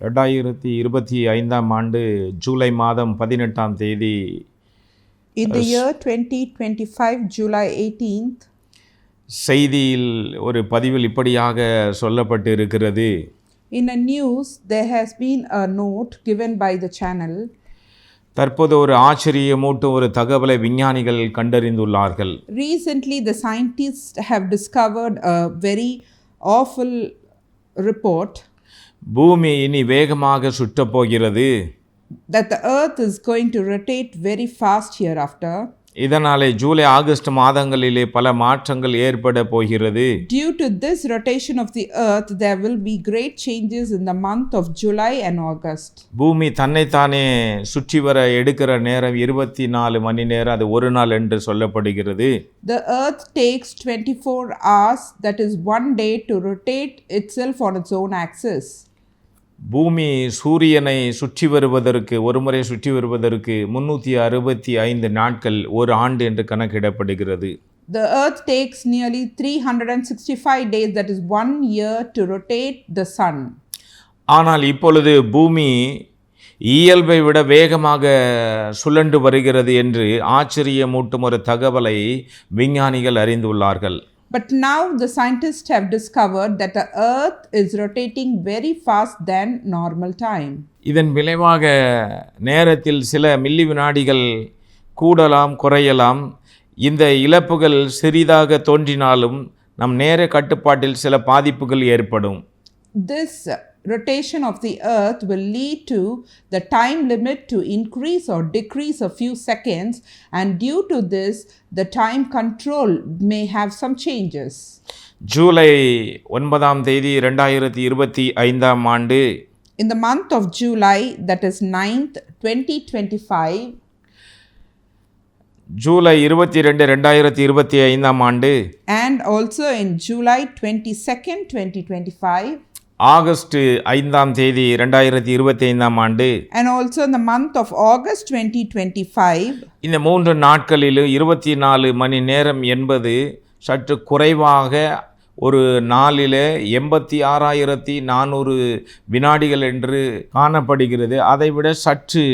2025 ஜூலை மாதம் 18ஆம் தேதி In the year 2025, July 18th, செய்தியில் ஒரு பதிவில் இப்படியாக சொல்லப்பட்டு இருக்கிறது. in a news, there has been a note given by the channel. தற்போது ஒரு ஆச்சரியமூட்டும் ஒரு தகவலை விஞ்ஞானிகள் கண்டறிந்துள்ளார்கள். Recently, the scientists have discovered a very awful report பூமி இனி வேகமாக சுற்றப் போகிறது. that the earth is going to rotate very fast hereafter. இதனாலே ஜூலை ஆகஸ்ட் மாதங்களிலே பல மாற்றங்கள் ஏற்பட போகிறது. Due to this rotation of the earth, there will be great changes in the month of July and August. பூமி தன்னைத்தானே சுற்றி வர எடுக்கிற நேரம் 24 மணி நேரம், அது ஒரு நாள் என்று சொல்லப்படுகிறது. The earth takes 24 hours, that is one day, to rotate itself on its own axis. பூமி சூரியனை சுற்றி வருவதற்கு, ஒரு முறை சுற்றி வருவதற்கு 365 நாட்கள், ஒரு ஆண்டு என்று கணக்கிடப்படுகிறது. The earth takes nearly 365 days, that is 1 year, to rotate the sun. ஆனால் இப்பொழுது பூமி இயல்பை விட வேகமாக சுழன்று வருகிறது என்று ஆச்சரியமூட்டும் ஒரு தகவலை விஞ்ஞானிகள் அறிந்துள்ளார்கள். But now the scientists have discovered that the earth is rotating very fast than normal time. இதன் விளைவாக நேரத்தில் சில மில்லி வினாடிகள் கூடலாம் குறையலாம். இந்த இழப்புகள் சிறிதாக தோன்றினாலும் நம் நேர கட்டுப்பாட்டில் சில பாதிப்புகள் ஏற்படும். This rotation of the earth will lead to the time limit to increase or decrease a few seconds, and due to this the time control may have some changes. July 9ஆம் தேதி 2025ஆம் ஆண்டு, In the month of July, that is 9th 2025, July 22 2025ஆம் ஆண்டு, and also in July 22nd 2025, August 5ஆம் தேதி 2025ஆம் ஆண்டு, and also in the month of August 2025, இந்த 3 நாட்களிலும் 24 மணி நேரம் என்பது சற்று குறைவாக, ஒரு நாளில் 86,400 வினாடிகள் என்று காணப்படுகிறது. அதைவிட சற்று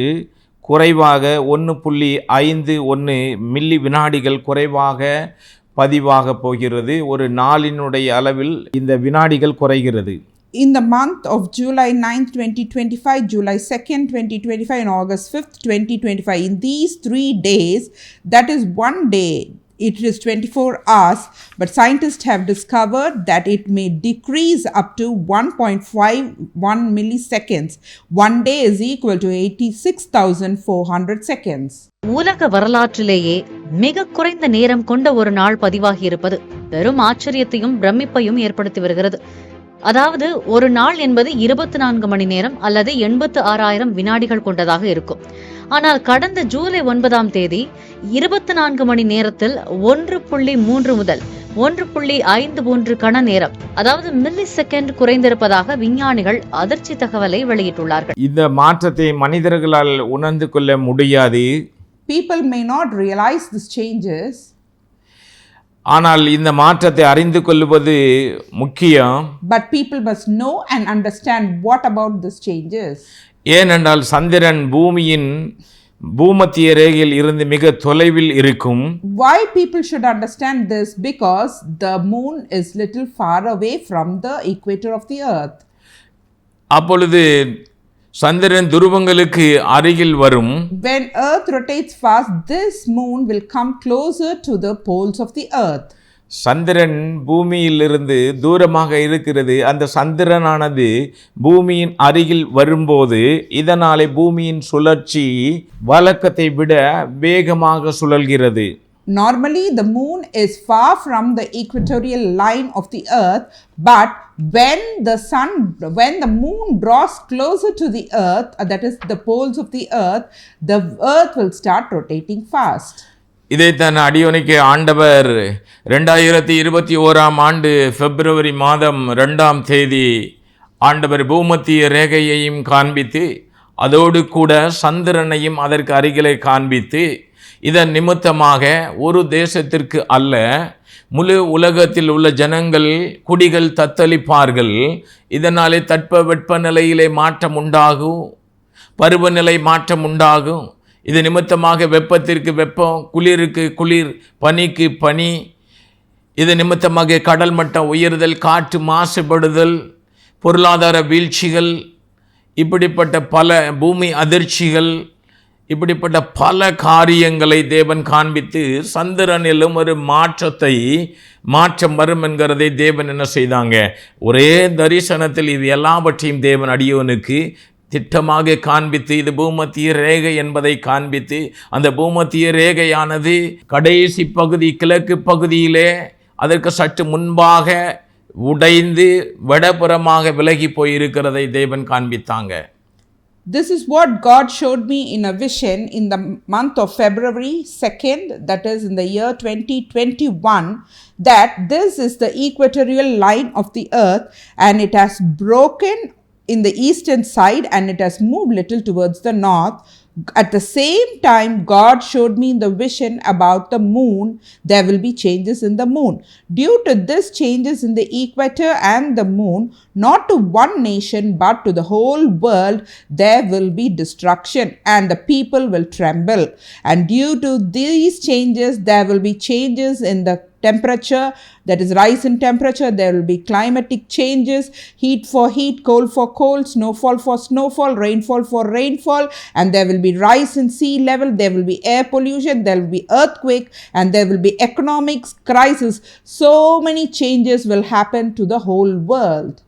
குறைவாக 1.51 மில்லி வினாடிகள் குறைவாக பதிவாக போகிறது. ஒரு நாளினுடைய அளவில் இந்த வினாடிகள் குறைகிறது. In the month of July 9th 2025, July 2nd 2025, and August 5th 2025, in these 3 days, that is one day, it is 24 hours, but scientists have discovered that it may decrease up to 1.51 milliseconds. One day is equal to 86,400 seconds. உலக வரலாற்றிலேயே மிக குறைந்த நேரம் கொண்ட ஒரு நாள் பதிவாகி இருப்பது பெரும் ஆச்சரியத்தையும் பிரமிப்பையும் ஏற்படுத்தி வருகிறது. அதாவது ஒரு நாள் என்பது 24 மணி நேரம் அல்லது 86,000 வினாடிகள் கொண்டதாக இருக்கும். ஆனால் கடந்த ஜூலை 9ஆம் தேதி 24 மணி நேரத்தில் 1.3 முதல் 1.53 கண நேரம், அதாவது மில்லி செகண்ட் குறைந்திருப்பதாக விஞ்ஞானிகள் அதிர்ச்சி தகவலை வெளியிட்டுள்ளார்கள். இந்த மாற்றத்தை மனிதர்களால் உணர்ந்து கொள்ள முடியாது. People may not realize these changes, ஆனால் இந்த மாற்றத்தை அறிந்து கொள்வது முக்கியம். but people must know and understand what about these changes. ஏனென்றால் சந்திரன் பூமியின் பூமத்திய ரேகையில் இருந்து மிக தொலைவில் இருக்கும். Why people should understand this? Because the moon is little far away from the equator of the earth. அப்பொழுது சந்திரன் துருவங்களுக்கு அருகில் வரும். When earth rotates fast, this moon will come closer to the poles of the earth. சந்திரன் பூமியிலிருந்து தூரமாக இருக்கிறது. அந்த சந்திரனானது பூமியின் அருகில் வரும்போது இதனாலே பூமியின் சுழற்சி வழக்கத்தை விட வேகமாக சுழல்கிறது. Normally the moon is far from the equatorial line of the earth, but when the moon draws closer to the earth, that is the poles of the earth will start rotating fast. இதைத்தான் அடியோனிக்கு ஆண்டவர் 2021ஆம் ஆண்டு பிப்ரவரி மாதம் 2ஆம் தேதி ஆண்டவர் பூமத்திய ரேகையையும் காண்பித்து, அதோடு கூட சந்திரனையும் அதற்கு அருகிலே காண்பித்து, இதன் நிமித்தமாக ஒரு தேசத்திற்கு அல்ல முழு உலகத்தில் உள்ள ஜனங்கள் குடிகள் தத்தளிப்பார்கள். இதனாலே தட்ப நிலையிலே மாற்றம் உண்டாகும், பருவநிலை மாற்றம் உண்டாகும். இது நிமித்தமாக வெப்பத்திற்கு வெப்பம், குளிருக்கு குளிர், பனிக்கு பனி. இது நிமித்தமாக கடல் மட்டம் உயர்தல், காற்று மாசுபடுதல், பொருளாதார வீழ்ச்சிகள், இப்படிப்பட்ட பல பூமி அதிர்ச்சிகள், இப்படிப்பட்ட பல காரியங்களை தேவன் காண்பித்து சந்திரனிலும் ஒரு மாற்றம் வரும் என்கிறதை தேவன் என்ன செய்தாங்க, ஒரே தரிசனத்தில் இது எல்லாவற்றையும் தேவன் அடியோனுக்கு திட்டமாக காண்பித்து, இது பூமத்திய ரேகை என்பதை காண்பித்து, அந்த பூமத்திய ரேகையானது கடைசி பகுதி கிழக்கு பகுதியிலே அதற்கு சற்று முன்பாக உடைந்து வடபுறமாக விலகி போயிருக்கிறதை தேவன் காண்பித்தாங்க. This is what God showed me in a vision in the month of February 2nd, that is in the year 2021, that this is the equatorial line of the earth and it has broken in the eastern side and it has moved little towards the north. At the same time, God showed me in the vision about the moon. There will be changes in the moon. Due to this changes in the equator and the moon, not to one nation but to the whole world, there will be destruction and the people will tremble. And due to these changes, there will be changes in the temperature, that is rise in temperature. There will be climatic changes, heat for heat, cold for cold, snowfall for snowfall, rainfall for rainfall, and there will be rise in sea level, there will be air pollution, there will be earthquake, and there will be economic crisis. So many changes will happen to the whole world.